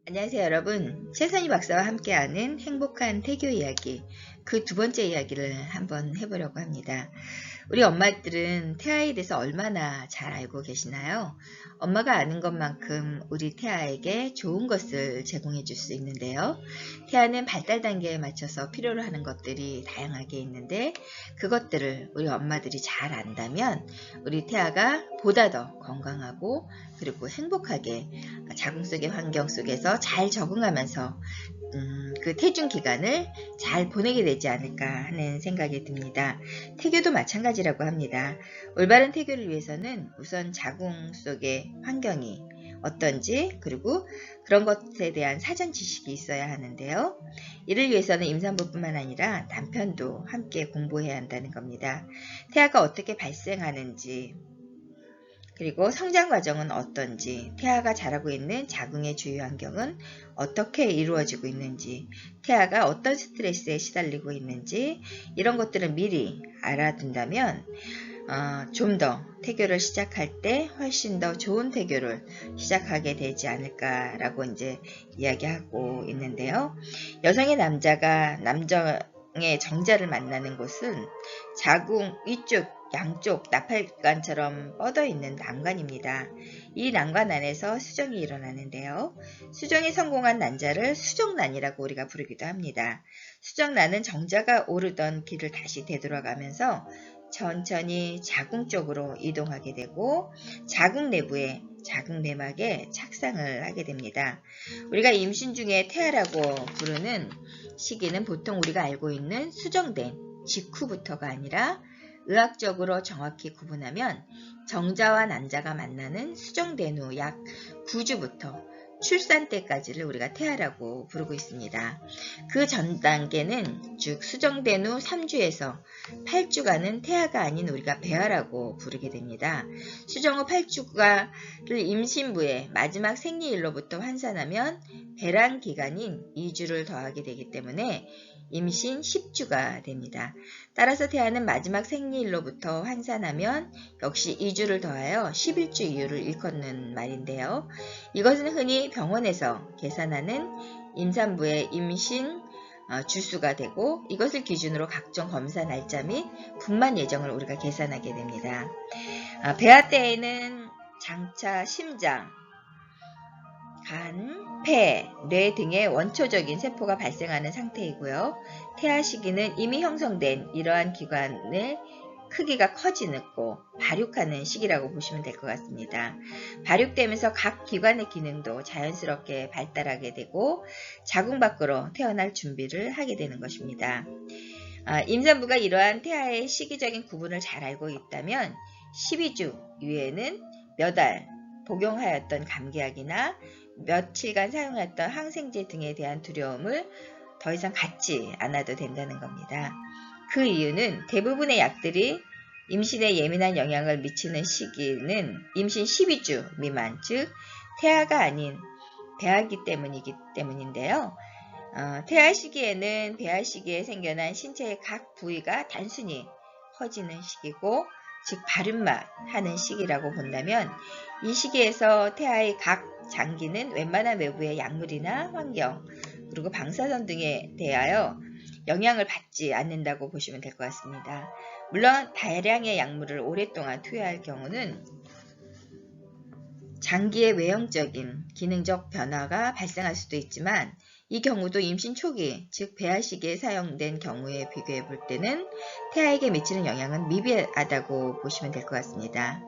안녕하세요 여러분. 최선희 박사와 함께하는 행복한 태교 이야기, 그 두 번째 이야기를 한번 해보려고 합니다. 우리 엄마들은 태아에 대해서 얼마나 잘 알고 계시나요? 엄마가 아는 것만큼 우리 태아에게 좋은 것을 제공해 줄 수 있는데요. 태아는 발달 단계에 맞춰서 필요로 하는 것들이 다양하게 있는데, 그것들을 우리 엄마들이 잘 안다면 우리 태아가 보다 더 건강하고 그리고 행복하게 자궁 속의 환경 속에서 잘 적응하면서 그 태중 기간을 잘 보내게 되지 않을까 하는 생각이 듭니다. 태교도 마찬가지라고 합니다. 올바른 태교를 위해서는 우선 자궁 속의 환경이 어떤지, 그리고 그런 것에 대한 사전 지식이 있어야 하는데요. 이를 위해서는 임산부뿐만 아니라 남편도 함께 공부해야 한다는 겁니다. 태아가 어떻게 발생하는지, 그리고 성장 과정은 어떤지, 태아가 자라고 있는 자궁의 주위 환경은 어떻게 이루어지고 있는지, 태아가 어떤 스트레스에 시달리고 있는지, 이런 것들을 미리 알아둔다면 좀 더 태교를 시작할 때 훨씬 더 좋은 태교를 시작하게 되지 않을까라고 이제 이야기하고 있는데요. 여성의 남자가 남성의 정자를 만나는 곳은 자궁 위쪽 양쪽 나팔관처럼 뻗어 있는 난관입니다. 이 난관 안에서 수정이 일어나는데요. 수정에 성공한 난자를 수정란이라고 우리가 부르기도 합니다. 수정란은 정자가 오르던 길을 다시 되돌아가면서 천천히 자궁 쪽으로 이동하게 되고 자궁 내부에 자궁 내막에 착상을 하게 됩니다. 우리가 임신 중에 태아라고 부르는 시기는 보통 우리가 알고 있는 수정된 직후부터가 아니라 의학적으로 정확히 구분하면 정자와 난자가 만나는 수정된 후 약 9주부터 출산 때까지를 우리가 태아라고 부르고 있습니다. 그 전 단계는 즉 수정된 후 3주에서 8주간은 태아가 아닌 우리가 배아라고 부르게 됩니다. 수정 후 8주가를 임신부의 마지막 생리일로부터 환산하면 배란 기간인 2주를 더하게 되기 때문에 임신 10주가 됩니다. 따라서 태아는 마지막 생리일로부터 환산하면 역시 2주를 더하여 11주 이후를 일컫는 말인데요. 이것은 흔히 병원에서 계산하는 임산부의 임신 주수가 되고, 이것을 기준으로 각종 검사 날짜 및 분만 예정을 우리가 계산하게 됩니다. 배아 때에는 장차 심장, 간, 폐, 뇌 등의 원초적인 세포가 발생하는 상태이고요. 태아 시기는 이미 형성된 이러한 기관의 크기가 커지고 발육하는 시기라고 보시면 될 것 같습니다. 발육되면서 각 기관의 기능도 자연스럽게 발달하게 되고 자궁 밖으로 태어날 준비를 하게 되는 것입니다. 임산부가 이러한 태아의 시기적인 구분을 잘 알고 있다면 12주 이후에는 몇 알 복용하였던 감기약이나 며칠간 사용했던 항생제 등에 대한 두려움을 더 이상 갖지 않아도 된다는 겁니다. 그 이유는 대부분의 약들이 임신에 예민한 영향을 미치는 시기는 임신 12주 미만, 즉 태아가 아닌 배아기 때문인데요. 태아 시기에는 배아 시기에 생겨난 신체의 각 부위가 단순히 커지는 시기고, 즉 발육만 하는 시기라고 본다면, 이 시기에서 태아의 각 장기는 웬만한 외부의 약물이나 환경, 그리고 방사선 등에 대하여 영향을 받지 않는다고 보시면 될 것 같습니다. 물론 다량의 약물을 오랫동안 투여할 경우는 장기의 외형적인 기능적 변화가 발생할 수도 있지만, 이 경우도 임신 초기, 즉 배아 시기에 사용된 경우에 비교해 볼 때는 태아에게 미치는 영향은 미비하다고 보시면 될 것 같습니다.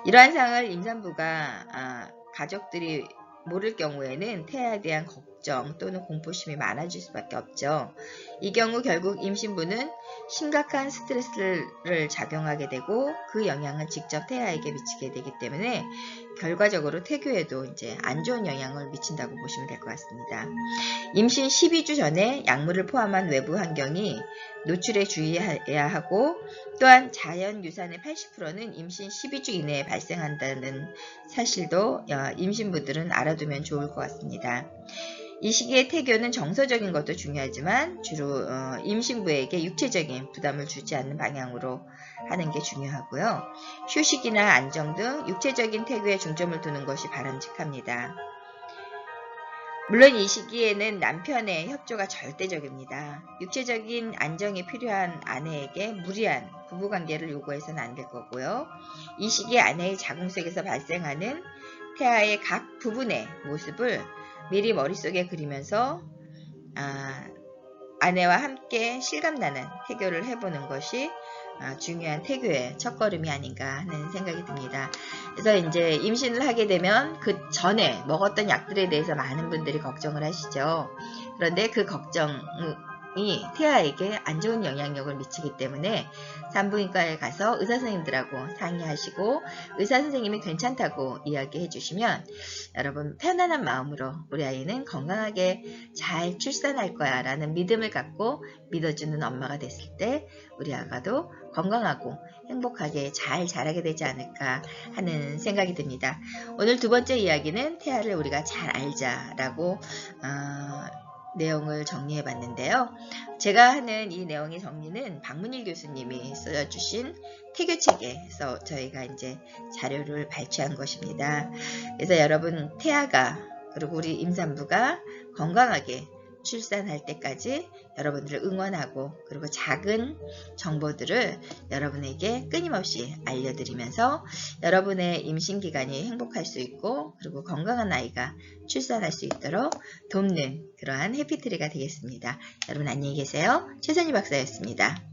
이러한 사항을 임산부가 가족들이 모를 경우에는 태아에 대한 걱정 또는 공포심이 많아질 수밖에 없죠. 이 경우 결국 임신부는 심각한 스트레스를 작용하게 되고 그 영향은 직접 태아에게 미치게 되기 때문에 결과적으로 태교에도 이제 안 좋은 영향을 미친다고 보시면 될 것 같습니다. 임신 12주 전에 약물을 포함한 외부 환경이 노출에 주의해야 하고, 또한 자연 유산의 80%는 임신 12주 이내에 발생한다는 사실도 임신부들은 알아두면 좋을 것 같습니다. 이 시기의 태교는 정서적인 것도 중요하지만 주로 임신부에게 육체적인 부담을 주지 않는 방향으로 하는 게 중요하고요. 휴식이나 안정 등 육체적인 태교에 중점을 두는 것이 바람직합니다. 물론 이 시기에는 남편의 협조가 절대적입니다. 육체적인 안정이 필요한 아내에게 무리한 부부관계를 요구해서는 안 될 거고요. 이 시기에 아내의 자궁 속에서 발생하는 태아의 각 부분의 모습을 미리 머릿속에 그리면서 아내와 함께 실감나는 태교를 해보는 것이 중요한 태교의 첫걸음이 아닌가 하는 생각이 듭니다. 그래서 이제 임신을 하게 되면 그 전에 먹었던 약들에 대해서 많은 분들이 걱정을 하시죠. 그런데 그 걱정이 태아에게 안 좋은 영향력을 미치기 때문에 산부인과에 가서 의사 선생님들하고 상의하시고 의사 선생님이 괜찮다고 이야기해 주시면 여러분 편안한 마음으로 우리 아이는 건강하게 잘 출산할 거야 라는 믿음을 갖고 믿어주는 엄마가 됐을 때 우리 아가도 건강하고 행복하게 잘 자라게 되지 않을까 하는 생각이 듭니다. 오늘 두 번째 이야기는 태아를 우리가 잘 알자라고 내용을 정리해 봤는데요. 제가 하는 이 내용의 정리는 박문일 교수님이 써주신 태교책에서 저희가 이제 자료를 발췌한 것입니다. 그래서 여러분 태아가 그리고 우리 임산부가 건강하게 출산할 때까지 여러분들을 응원하고 그리고 작은 정보들을 여러분에게 끊임없이 알려드리면서 여러분의 임신기간이 행복할 수 있고 그리고 건강한 아이가 출산할 수 있도록 돕는 그러한 해피트리가 되겠습니다. 여러분 안녕히 계세요. 최선희 박사였습니다.